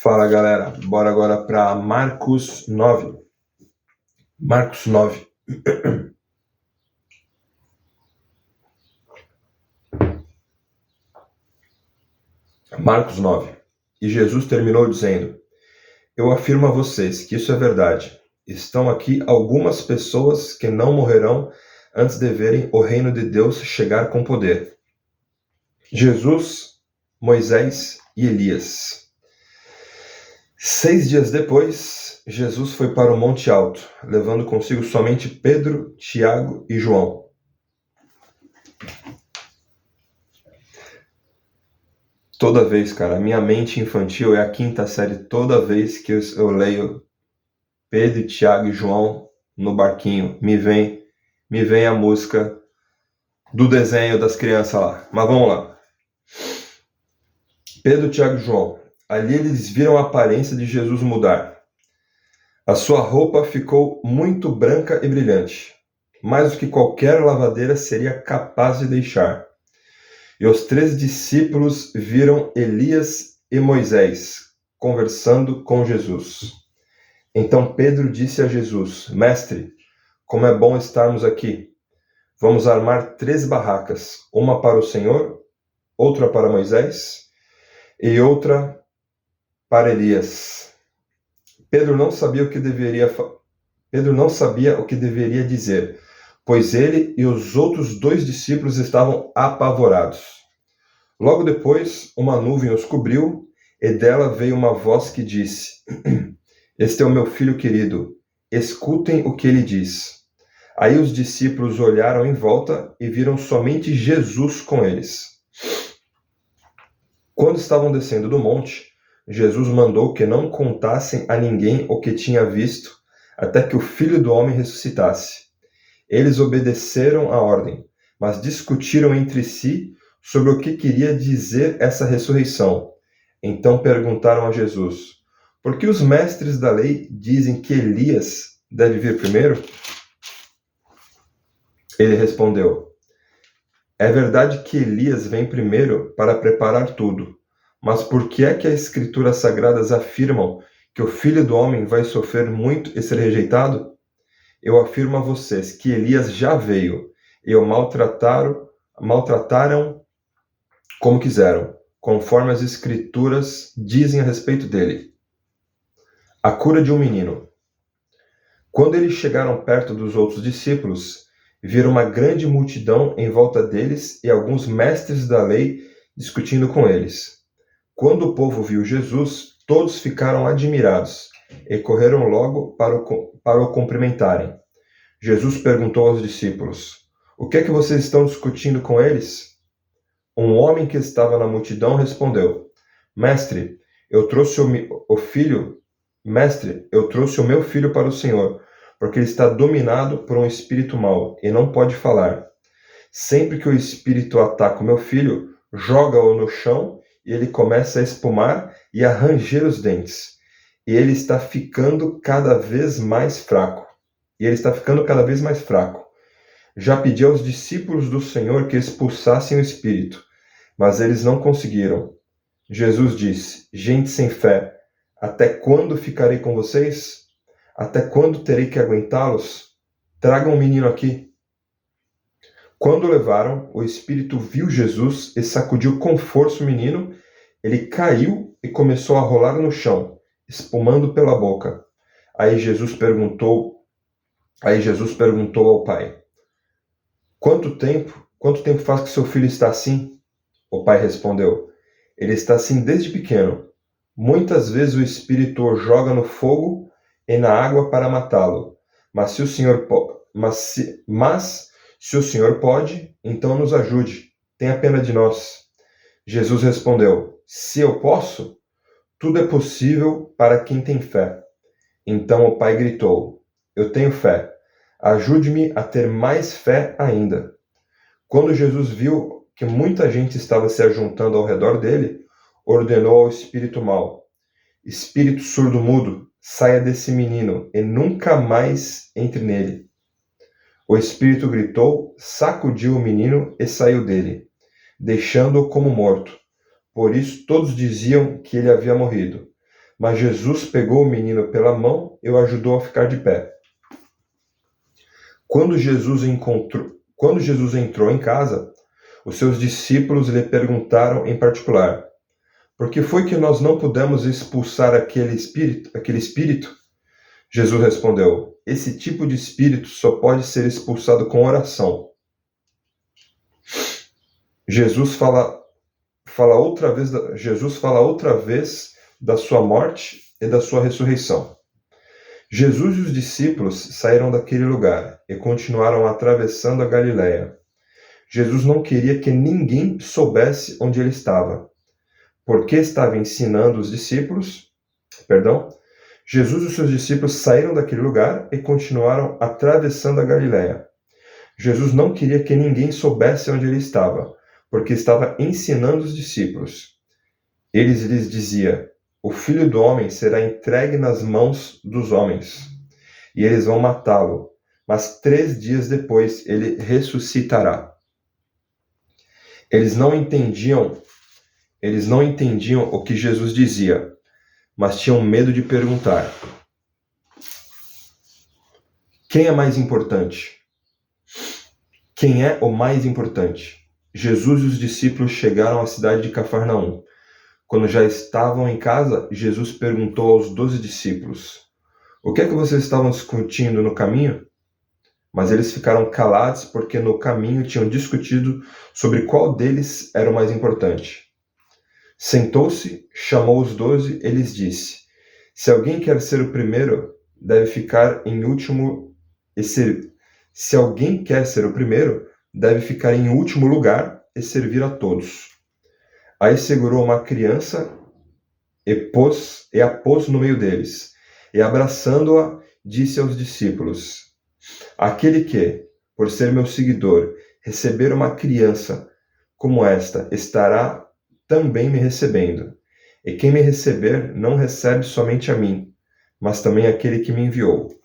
Fala galera, bora agora para Marcos 9. Marcos 9. Marcos 9. E Jesus terminou dizendo: Eu afirmo a vocês que isso é verdade. Estão aqui algumas pessoas que não morrerão antes de verem o reino de Deus chegar com poder. Jesus, Moisés e Elias. 6 dias depois, Jesus foi para o Monte Alto, levando consigo somente Pedro, Tiago e João. Toda vez, cara, a minha mente infantil é a quinta série. Toda vez que eu leio Pedro, Tiago e João no barquinho, me vem a música do desenho das crianças lá. Mas vamos lá. Pedro, Tiago e João. Ali eles viram a aparência de Jesus mudar. A sua roupa ficou muito branca e brilhante, mais do que qualquer lavadeira seria capaz de deixar. E os 3 discípulos viram Elias e Moisés conversando com Jesus. Então Pedro disse a Jesus: Mestre, como é bom estarmos aqui. Vamos armar 3 barracas, uma para o Senhor, outra para Moisés e outra para Elias. Pedro não sabia o que deveria dizer, pois ele e os outros 2 discípulos estavam apavorados. Logo depois, uma nuvem os cobriu, e dela veio uma voz que disse: Este é o meu filho querido, escutem o que ele diz. Aí os discípulos olharam em volta e viram somente Jesus com eles. Quando estavam descendo do monte, Jesus mandou que não contassem a ninguém o que tinha visto, até que o Filho do Homem ressuscitasse. Eles obedeceram a ordem, mas discutiram entre si sobre o que queria dizer essa ressurreição. Então perguntaram a Jesus: Por que os mestres da lei dizem que Elias deve vir primeiro? Ele respondeu: É verdade que Elias vem primeiro para preparar tudo. Mas por que é que as Escrituras Sagradas afirmam que o Filho do Homem vai sofrer muito e ser rejeitado? Eu afirmo a vocês que Elias já veio e o maltrataram como quiseram, conforme as Escrituras dizem a respeito dele. A cura de um menino. Quando eles chegaram perto dos outros discípulos, viram uma grande multidão em volta deles e alguns mestres da lei discutindo com eles. Quando o povo viu Jesus, todos ficaram admirados e correram logo para o cumprimentarem. Jesus perguntou aos discípulos: O que é que vocês estão discutindo com eles? Um homem que estava na multidão respondeu: Mestre, eu trouxe o meu filho para o Senhor, porque ele está dominado por um espírito mau e não pode falar. Sempre que o espírito ataca o meu filho, joga-o no chão e ele começa a espumar e a ranger os dentes. E ele está ficando cada vez mais fraco. Já pedi aos discípulos do Senhor que expulsassem o espírito, mas eles não conseguiram. Jesus disse: Gente sem fé, até quando ficarei com vocês? Até quando terei que aguentá-los? Tragam o menino aqui. Quando o levaram, o espírito viu Jesus e sacudiu com força o menino. Ele caiu e começou a rolar no chão, espumando pela boca. Aí Jesus perguntou ao pai: Quanto tempo faz que seu filho está assim? O pai respondeu: Ele está assim desde pequeno. Muitas vezes o espírito o joga no fogo e na água para matá-lo. Mas se o Senhor pode, então nos ajude. Tenha pena de nós. Jesus respondeu: Se eu posso, tudo é possível para quem tem fé. Então o pai gritou: Eu tenho fé. Ajude-me a ter mais fé ainda. Quando Jesus viu que muita gente estava se ajuntando ao redor dele, ordenou ao espírito mau: Espírito surdo-mudo, saia desse menino e nunca mais entre nele. O espírito gritou, sacudiu o menino e saiu dele, deixando-o como morto. Por isso todos diziam que ele havia morrido. Mas Jesus pegou o menino pela mão e o ajudou a ficar de pé. Quando Jesus entrou em casa, os seus discípulos lhe perguntaram em particular: por que foi que nós não pudemos expulsar aquele espírito? Jesus respondeu: esse tipo de espírito só pode ser expulsado com oração. Jesus fala outra vez da sua morte e da sua ressurreição. Jesus e os discípulos saíram daquele lugar e continuaram atravessando a Galiléia. Jesus não queria que ninguém soubesse onde ele estava, porque estava ensinando os discípulos. Jesus e os seus discípulos saíram daquele lugar e continuaram atravessando a Galiléia. Jesus não queria que ninguém soubesse onde ele estava, porque estava ensinando os discípulos. Ele lhes dizia: o Filho do Homem será entregue nas mãos dos homens, e eles vão matá-lo, mas 3 dias depois ele ressuscitará. Eles não entendiam o que Jesus dizia, mas tinham medo de perguntar: quem é mais importante? Quem é o mais importante? Jesus e os discípulos chegaram à cidade de Cafarnaum. Quando já estavam em casa, Jesus perguntou aos 12 discípulos: o que é que vocês estavam discutindo no caminho? Mas eles ficaram calados porque no caminho tinham discutido sobre qual deles era o mais importante. Sentou-se, chamou os 12 e lhes disse: se alguém quer ser o primeiro, deve ficar em último Se alguém quer ser o primeiro, deve ficar em último lugar e servir a todos. Aí segurou uma criança e a pôs no meio deles, e abraçando-a, disse aos discípulos: aquele que, por ser meu seguidor, receber uma criança como esta, estará também me recebendo. E quem me receber não recebe somente a mim, mas também aquele que me enviou.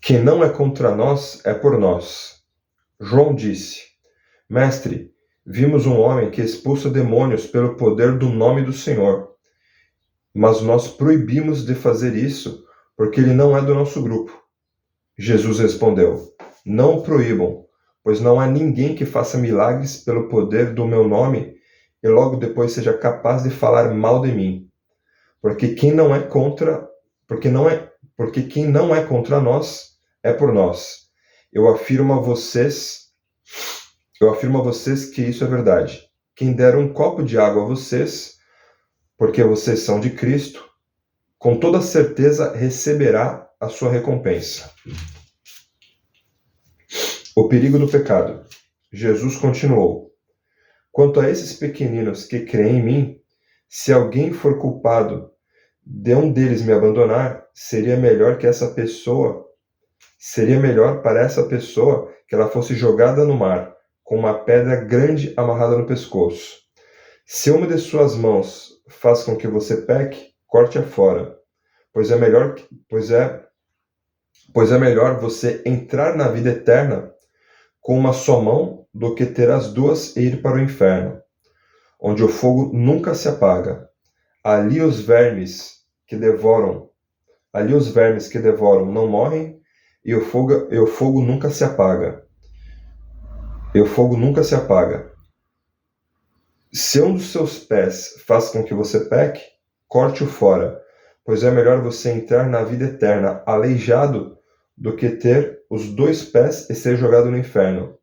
Quem não é contra nós é por nós. João disse: mestre, vimos um homem que expulsa demônios pelo poder do nome do Senhor. Mas nós proibimos de fazer isso, porque ele não é do nosso grupo. Jesus respondeu: não o proíbam, pois não há ninguém que faça milagres pelo poder do meu nome e logo depois seja capaz de falar mal de mim. Porque quem não é contra nós é por nós. Eu afirmo a vocês que isso é verdade. Quem der um copo de água a vocês, porque vocês são de Cristo, com toda certeza receberá a sua recompensa. O perigo do pecado. Jesus continuou: quanto a esses pequeninos que creem em mim, se alguém for culpado de um deles me abandonar, seria melhor para essa pessoa que ela fosse jogada no mar, com uma pedra grande amarrada no pescoço. Se uma de suas mãos faz com que você peque, corte-a fora, pois é melhor você entrar na vida eterna com uma só mão do que ter as duas e ir para o inferno, onde o fogo nunca se apaga. Ali os vermes que devoram não morrem, e o fogo nunca se apaga. Se um dos seus pés faz com que você peque, corte-o fora, pois é melhor você entrar na vida eterna aleijado do que ter os 2 pés e ser jogado no inferno.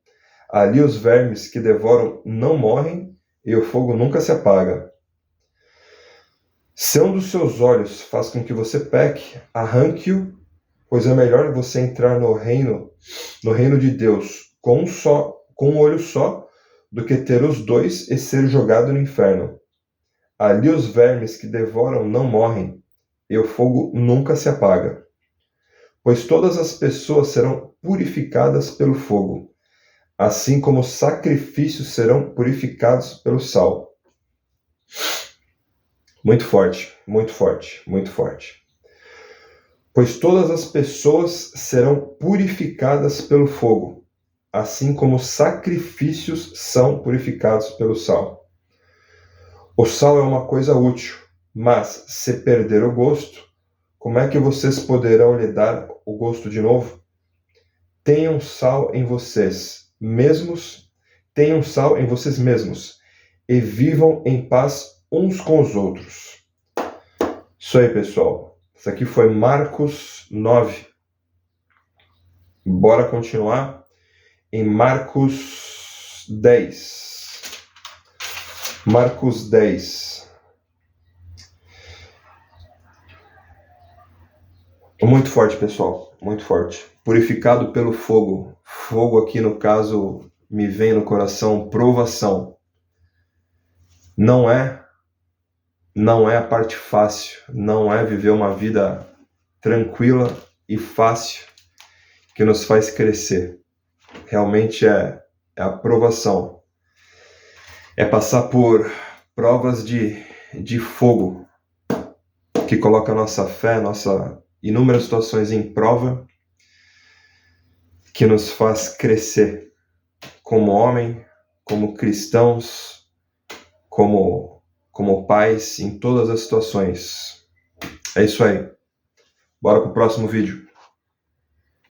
Ali os vermes que devoram não morrem, e o fogo nunca se apaga. Se um dos seus olhos faz com que você peque, arranque-o, pois é melhor você entrar no reino de Deus com um olho só, do que ter os 2 e ser jogado no inferno. Ali os vermes que devoram não morrem, e o fogo nunca se apaga. Pois todas as pessoas serão purificadas pelo fogo, assim como os sacrifícios serão purificados pelo sal. Muito forte, muito forte, muito forte. Pois todas as pessoas serão purificadas pelo fogo, assim como os sacrifícios são purificados pelo sal. O sal é uma coisa útil, Mas, se perder o gosto, como é que vocês poderão lhe dar o gosto de novo? Tenham sal em vocês mesmos e vivam em paz uns com os outros. Isso aí, pessoal. Isso aqui foi Marcos 9. Bora continuar em Marcos 10. Marcos 10. Muito forte, pessoal. Muito forte. Purificado pelo fogo. Fogo aqui, no caso, me vem no coração provação. Não é a parte fácil. Não é viver uma vida tranquila e fácil que nos faz crescer. Realmente é a provação. É passar por provas de fogo que coloca a nossa fé, nossa inúmeras situações em prova, que nos faz crescer como homem, como cristãos, como pais, em todas as situações. É isso aí. Bora pro próximo vídeo.